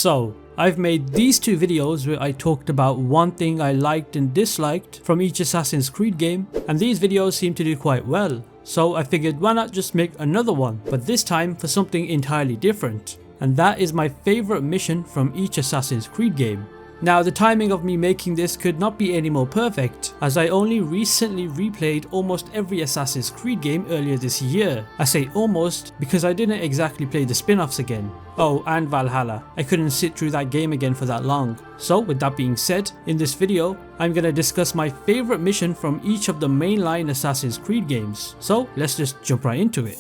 So, I've made these two videos where I talked about one thing I liked and disliked from each Assassin's Creed game, and these videos seem to do quite well. So I figured why not just make another one, but this time for something entirely different. And that is my favourite mission from each Assassin's Creed game. Now the timing of me making this could not be any more perfect, as I only recently replayed almost every Assassin's Creed game earlier this year. I say almost because I didn't exactly play the spin-offs again. Oh, and Valhalla. I couldn't sit through that game again for that long. So with that being said, in this video, I'm gonna discuss my favourite mission from each of the mainline Assassin's Creed games. So let's just jump right into it.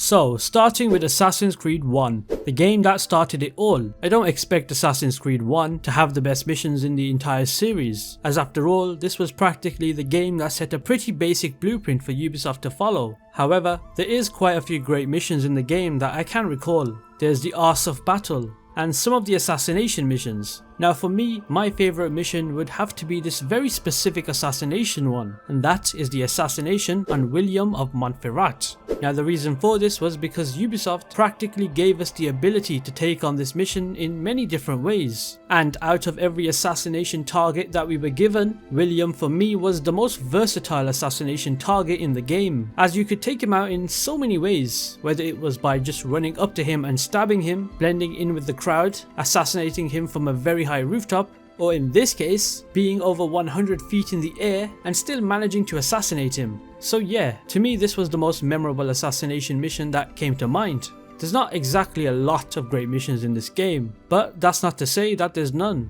So, starting with Assassin's Creed 1, the game that started it all. I don't expect Assassin's Creed 1 to have the best missions in the entire series, as after all, this was practically the game that set a pretty basic blueprint for Ubisoft to follow. However, there is quite a few great missions in the game that I can recall. There's the Art of Battle, and some of the assassination missions. Now for me, my favourite mission would have to be this very specific assassination one, and that is the assassination on William of Montferrat. Now the reason for this was because Ubisoft practically gave us the ability to take on this mission in many different ways, and out of every assassination target that we were given, William for me was the most versatile assassination target in the game, as you could take him out in so many ways, whether it was by just running up to him and stabbing him, blending in with the crowd, assassinating him from a very high rooftop, or in this case, being over 100 feet in the air and still managing to assassinate him. So yeah, to me this was the most memorable assassination mission that came to mind. There's not exactly a lot of great missions in this game, but that's not to say that there's none.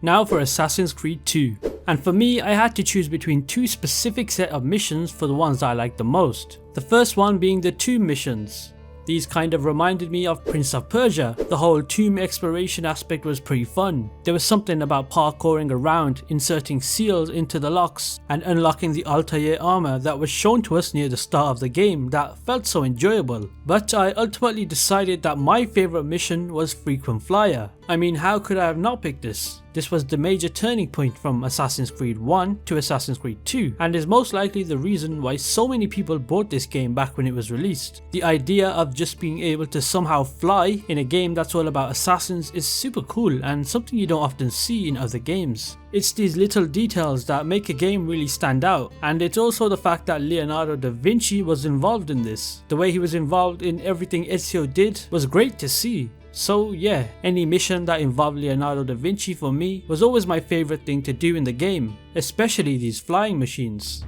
Now for Assassin's Creed 2. And for me, I had to choose between two specific set of missions for the ones that I liked the most. The first one being the tomb missions. These kind of reminded me of Prince of Persia. The whole tomb exploration aspect was pretty fun. There was something about parkouring around, inserting seals into the locks, and unlocking the altair armor that was shown to us near the start of the game that felt so enjoyable. But I ultimately decided that my favourite mission was Frequent Flyer. I mean, how could I have not picked this? This was the major turning point from Assassin's Creed 1 to Assassin's Creed 2, and is most likely the reason why so many people bought this game back when it was released. The idea of just being able to somehow fly in a game that's all about assassins is super cool and something you don't often see in other games. It's these little details that make a game really stand out, and it's also the fact that Leonardo da Vinci was involved in this. The way he was involved in everything Ezio did was great to see. So yeah, any mission that involved Leonardo da Vinci for me was always my favourite thing to do in the game, especially these flying machines.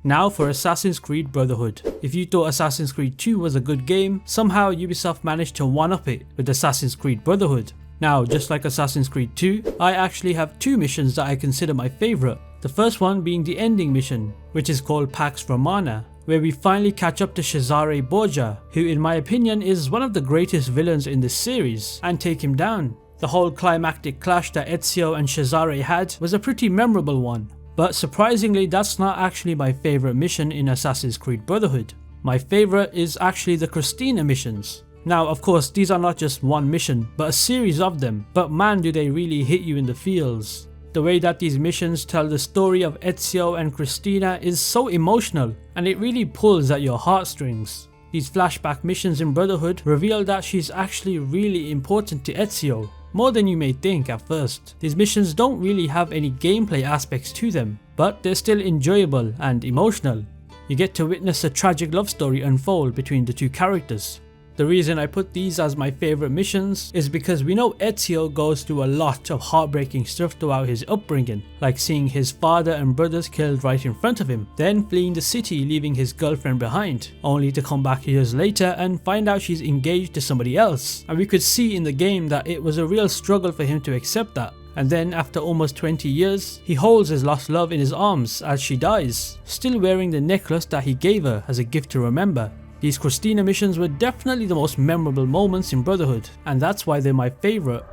Now for Assassin's Creed Brotherhood. If you thought Assassin's Creed 2 was a good game, somehow Ubisoft managed to one-up it with Assassin's Creed Brotherhood. Now, just like Assassin's Creed 2, I actually have two missions that I consider my favourite. The first one being the ending mission, which is called Pax Romana, where we finally catch up to Cesare Borgia, who in my opinion is one of the greatest villains in this series, and take him down. The whole climactic clash that Ezio and Cesare had was a pretty memorable one, but surprisingly that's not actually my favourite mission in Assassin's Creed Brotherhood. My favourite is actually the Christina missions. Now of course these are not just one mission, but a series of them, but man do they really hit you in the feels. The way that these missions tell the story of Ezio and Christina is so emotional, and it really pulls at your heartstrings. These flashback missions in Brotherhood reveal that she's actually really important to Ezio, more than you may think at first. These missions don't really have any gameplay aspects to them, but they're still enjoyable and emotional. You get to witness a tragic love story unfold between the two characters. The reason I put these as my favourite missions is because we know Ezio goes through a lot of heartbreaking stuff throughout his upbringing, like seeing his father and brothers killed right in front of him, then fleeing the city leaving his girlfriend behind, only to come back years later and find out she's engaged to somebody else. And we could see in the game that it was a real struggle for him to accept that. And then after almost 20 years, he holds his lost love in his arms as she dies, still wearing the necklace that he gave her as a gift to remember. These Christina missions were definitely the most memorable moments in Brotherhood, and that's why they're my favourite.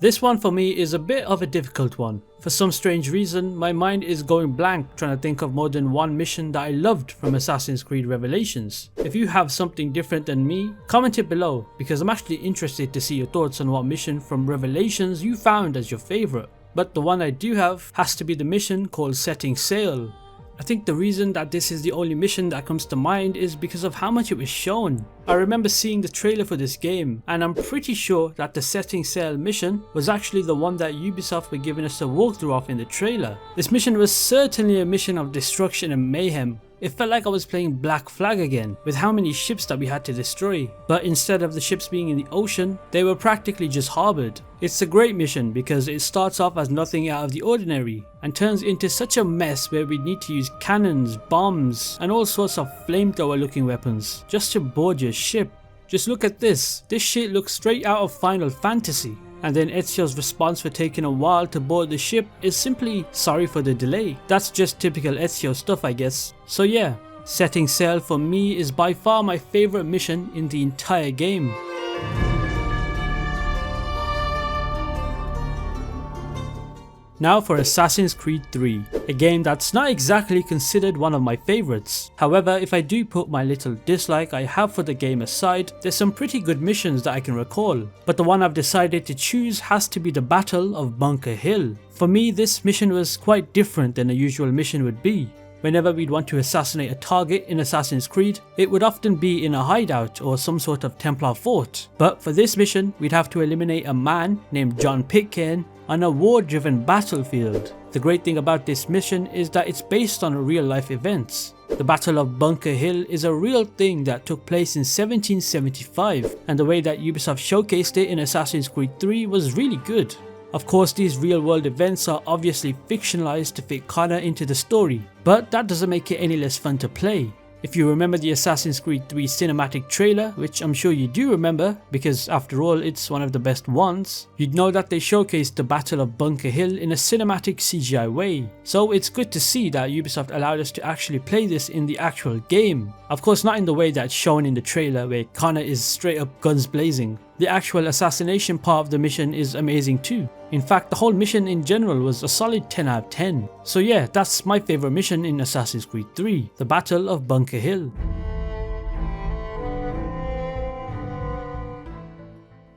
This one for me is a bit of a difficult one. For some strange reason, my mind is going blank trying to think of more than one mission that I loved from Assassin's Creed Revelations. If you have something different than me, comment it below because I'm actually interested to see your thoughts on what mission from Revelations you found as your favourite. But the one I do have has to be the mission called Setting Sail. I think the reason that this is the only mission that comes to mind is because of how much it was shown. I remember seeing the trailer for this game and I'm pretty sure that the Setting Sail mission was actually the one that Ubisoft were giving us a walkthrough of in the trailer. This mission was certainly a mission of destruction and mayhem. It felt like I was playing Black Flag again, with how many ships that we had to destroy. But instead of the ships being in the ocean, they were practically just harboured. It's a great mission because it starts off as nothing out of the ordinary, and turns into such a mess where we need to use cannons, bombs, and all sorts of flamethrower looking weapons, just to board your ship. Just look at this shit looks straight out of Final Fantasy. And then Ezio's response for taking a while to board the ship is simply sorry for the delay. That's just typical Ezio stuff, I guess. So yeah, Setting Sail for me is by far my favourite mission in the entire game. Now for Assassin's Creed 3, a game that's not exactly considered one of my favourites. However, if I do put my little dislike I have for the game aside, there's some pretty good missions that I can recall. But the one I've decided to choose has to be the Battle of Bunker Hill. For me, this mission was quite different than a usual mission would be. Whenever we'd want to assassinate a target in Assassin's Creed, it would often be in a hideout or some sort of Templar fort. But for this mission, we'd have to eliminate a man named John Pitcairn on a war-driven battlefield. The great thing about this mission is that it's based on real-life events. The Battle of Bunker Hill is a real thing that took place in 1775, and the way that Ubisoft showcased it in Assassin's Creed 3 was really good. Of course, these real-world events are obviously fictionalized to fit Connor into the story, but that doesn't make it any less fun to play. If you remember the Assassin's Creed 3 cinematic trailer, which I'm sure you do remember because after all it's one of the best ones, you'd know that they showcased the Battle of Bunker Hill in a cinematic CGI way. So it's good to see that Ubisoft allowed us to actually play this in the actual game. Of course not in the way that's shown in the trailer where Connor is straight up guns blazing. The actual assassination part of the mission is amazing too. In fact, the whole mission in general was a solid 10 out of 10. So yeah, that's my favourite mission in Assassin's Creed 3, the Battle of Bunker Hill.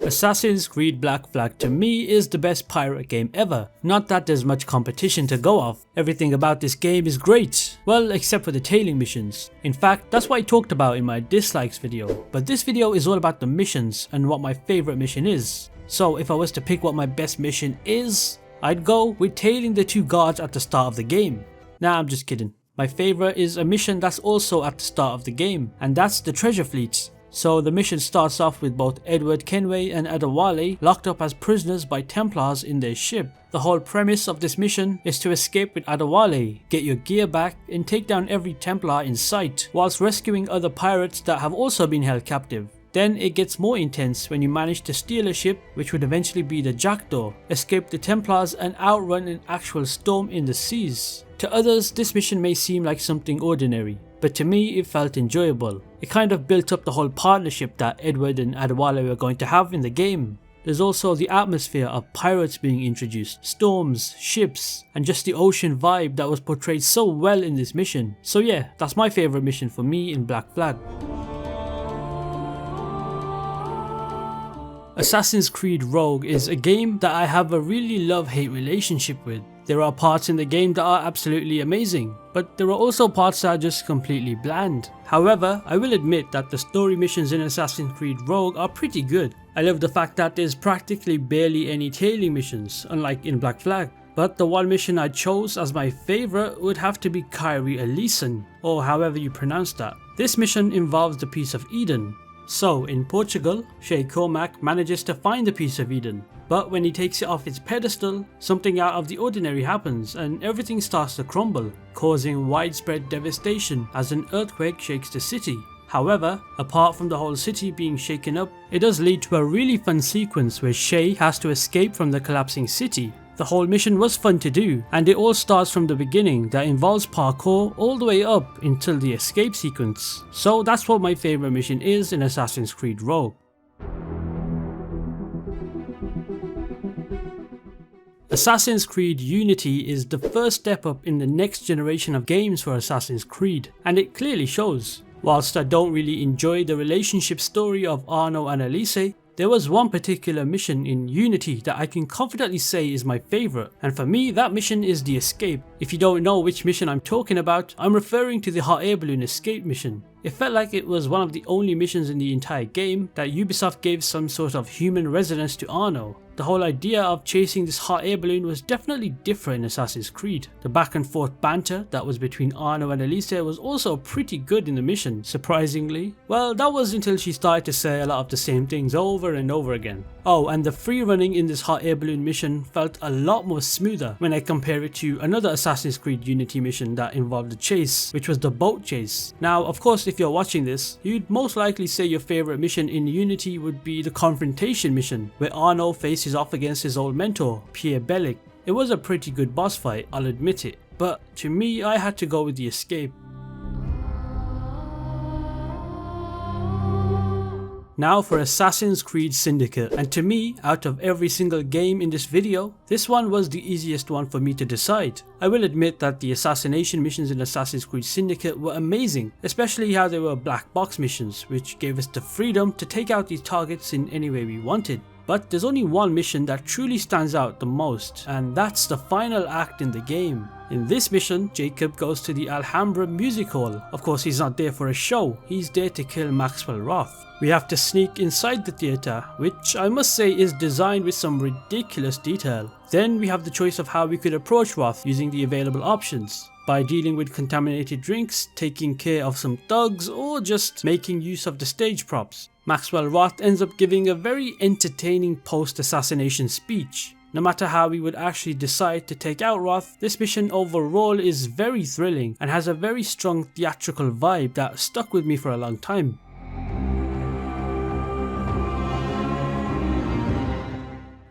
Assassin's Creed Black Flag to me is the best pirate game ever. Not that there's much competition to go off. Everything about this game is great. Well, except for the tailing missions. In fact, that's what I talked about in my dislikes video. But this video is all about the missions and what my favourite mission is. So if I was to pick what my best mission is, I'd go with tailing the two guards at the start of the game. Nah, I'm just kidding. My favourite is a mission that's also at the start of the game, and that's the treasure fleet. So the mission starts off with both Edward Kenway and Adewale locked up as prisoners by Templars in their ship. The whole premise of this mission is to escape with Adewale, get your gear back and take down every Templar in sight, whilst rescuing other pirates that have also been held captive. Then it gets more intense when you manage to steal a ship, which would eventually be the Jackdaw, escape the Templars and outrun an actual storm in the seas. To others, this mission may seem like something ordinary, but to me it felt enjoyable. It kind of built up the whole partnership that Edward and Adewale were going to have in the game. There's also the atmosphere of pirates being introduced, storms, ships, and just the ocean vibe that was portrayed so well in this mission. So yeah, that's my favourite mission for me in Black Flag. Assassin's Creed Rogue is a game that I have a really love-hate relationship with. There are parts in the game that are absolutely amazing, but there are also parts that are just completely bland. However, I will admit that the story missions in Assassin's Creed Rogue are pretty good. I love the fact that there's practically barely any tailing missions, unlike in Black Flag. But the one mission I chose as my favourite would have to be Kyrie Elysian, or however you pronounce that. This mission involves the Piece of Eden. So, in Portugal, Shay Cormac manages to find the Piece of Eden, but when he takes it off its pedestal, something out of the ordinary happens and everything starts to crumble, causing widespread devastation as an earthquake shakes the city. However, apart from the whole city being shaken up, it does lead to a really fun sequence where Shay has to escape from the collapsing city. The whole mission was fun to do, and it all starts from the beginning that involves parkour all the way up until the escape sequence. So that's what my favourite mission is in Assassin's Creed Rogue. Assassin's Creed Unity is the first step up in the next generation of games for Assassin's Creed, and it clearly shows. Whilst I don't really enjoy the relationship story of Arno and Elise, there was one particular mission in Unity that I can confidently say is my favourite, and for me that mission is the escape. If you don't know which mission I'm talking about, I'm referring to the hot air balloon escape mission. It felt like it was one of the only missions in the entire game that Ubisoft gave some sort of human resonance to Arno. The whole idea of chasing this hot air balloon was definitely different in Assassin's Creed. The back and forth banter that was between Arno and Elise was also pretty good in the mission, surprisingly. Well, that was until she started to say a lot of the same things over and over again. Oh, and the free running in this hot air balloon mission felt a lot more smoother when I compare it to another Assassin's Creed Unity mission that involved a chase, which was the boat chase. Now, of course, if you're watching this, you'd most likely say your favourite mission in Unity would be the confrontation mission, where Arno faces off against his old mentor, Pierre Bellic. It was a pretty good boss fight, I'll admit it, but to me I had to go with the escape. Now for Assassin's Creed Syndicate, and to me, out of every single game in this video, this one was the easiest one for me to decide. I will admit that the assassination missions in Assassin's Creed Syndicate were amazing, especially how they were black box missions, which gave us the freedom to take out these targets in any way we wanted. But there's only one mission that truly stands out the most, and that's the final act in the game. In this mission, Jacob goes to the Alhambra Music Hall. Of course, he's not there for a show, he's there to kill Maxwell Roth. We have to sneak inside the theatre, which I must say is designed with some ridiculous detail. Then we have the choice of how we could approach Roth using the available options. By dealing with contaminated drinks, taking care of some thugs, or just making use of the stage props. Maxwell Roth ends up giving a very entertaining post-assassination speech. No matter how we would actually decide to take out Roth, this mission overall is very thrilling and has a very strong theatrical vibe that stuck with me for a long time.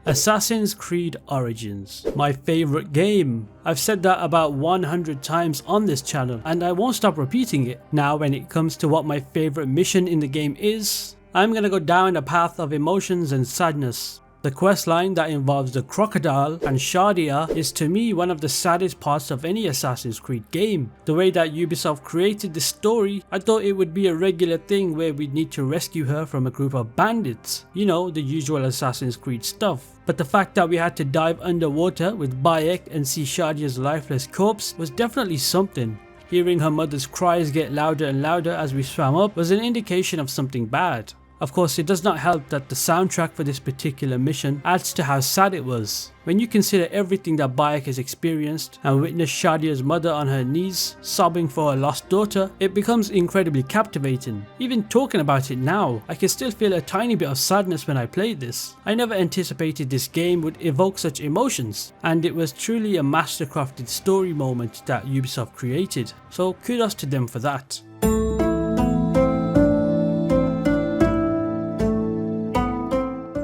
Assassin's Creed Origins, my favourite game. I've said that about 100 times on this channel and I won't stop repeating it. Now when it comes to what my favourite mission in the game is, I'm gonna go down a path of emotions and sadness. The questline that involves the crocodile and Shadia is to me one of the saddest parts of any Assassin's Creed game. The way that Ubisoft created the story, I thought it would be a regular thing where we'd need to rescue her from a group of bandits. You know, the usual Assassin's Creed stuff. But the fact that we had to dive underwater with Bayek and see Shadia's lifeless corpse was definitely something. Hearing her mother's cries get louder and louder as we swam up was an indication of something bad. Of course, it does not help that the soundtrack for this particular mission adds to how sad it was. When you consider everything that Bayek has experienced and witness Shadia's mother on her knees, sobbing for her lost daughter, it becomes incredibly captivating. Even talking about it now, I can still feel a tiny bit of sadness when I played this. I never anticipated this game would evoke such emotions, and it was truly a mastercrafted story moment that Ubisoft created, so kudos to them for that.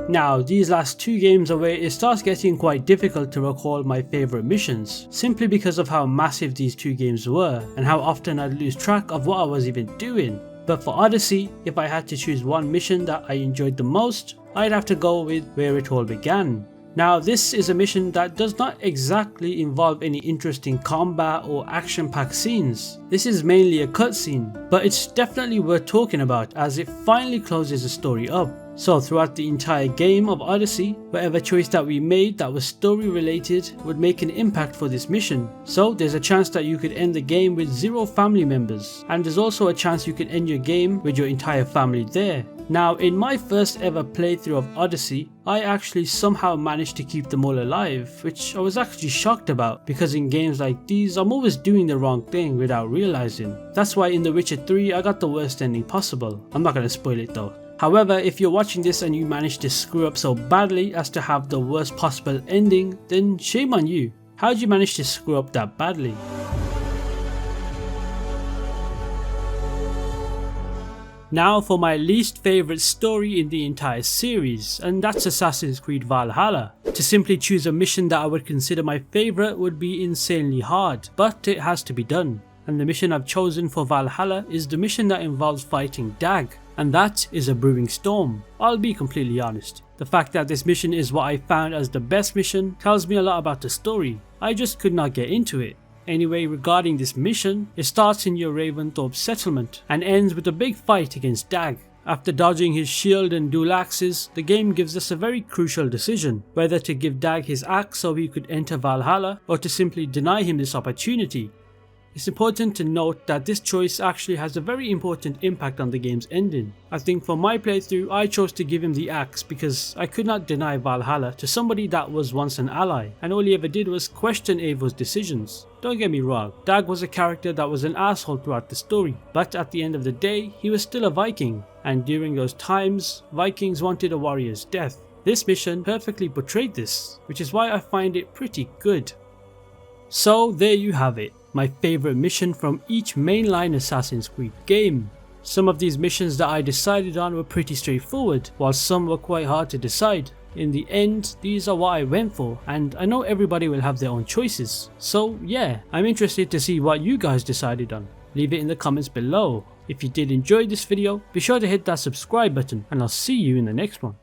Now, these last two games away, it starts getting quite difficult to recall my favourite missions, simply because of how massive these two games were, and how often I'd lose track of what I was even doing. But for Odyssey, if I had to choose one mission that I enjoyed the most, I'd have to go with Where It All Began. Now, this is a mission that does not exactly involve any interesting combat or action-packed scenes. This is mainly a cutscene, but it's definitely worth talking about as it finally closes the story up. So throughout the entire game of Odyssey, whatever choice that we made that was story related would make an impact for this mission. So there's a chance that you could end the game with 0 family members, and there's also a chance you could end your game with your entire family there. Now, in my first ever playthrough of Odyssey, I actually somehow managed to keep them all alive, which I was actually shocked about, because in games like these I'm always doing the wrong thing without realizing. That's why in The Witcher 3 I got the worst ending possible. I'm not gonna spoil it though. However, if you're watching this and you managed to screw up so badly as to have the worst possible ending, then shame on you. How'd you manage to screw up that badly? Now for my least favourite story in the entire series, and that's Assassin's Creed Valhalla. To simply choose a mission that I would consider my favourite would be insanely hard, but it has to be done. And the mission I've chosen for Valhalla is the mission that involves fighting Dag. and that is a brewing storm. I'll be completely honest. The fact that this mission is what I found as the best mission tells me a lot about the story. I just could not get into it. Anyway, regarding this mission, it starts in your Ravensthorpe settlement and ends with a big fight against Dag. After dodging his shield and dual axes, the game gives us a very crucial decision, whether to give Dag his axe so he could enter Valhalla or to simply deny him this opportunity. It's important to note that this choice actually has a very important impact on the game's ending. I think for my playthrough, I chose to give him the axe because I could not deny Valhalla to somebody that was once an ally, and all he ever did was question Eivor's decisions. Don't get me wrong, Dag was a character that was an asshole throughout the story, but at the end of the day, he was still a Viking, and during those times, Vikings wanted a warrior's death. This mission perfectly portrayed this, which is why I find it pretty good. So there you have it, my favourite mission from each mainline Assassin's Creed game. Some of these missions that I decided on were pretty straightforward, while some were quite hard to decide. In the end, these are what I went for, and I know everybody will have their own choices. So yeah, I'm interested to see what you guys decided on. Leave it in the comments below. If you did enjoy this video, be sure to hit that subscribe button, and I'll see you in the next one.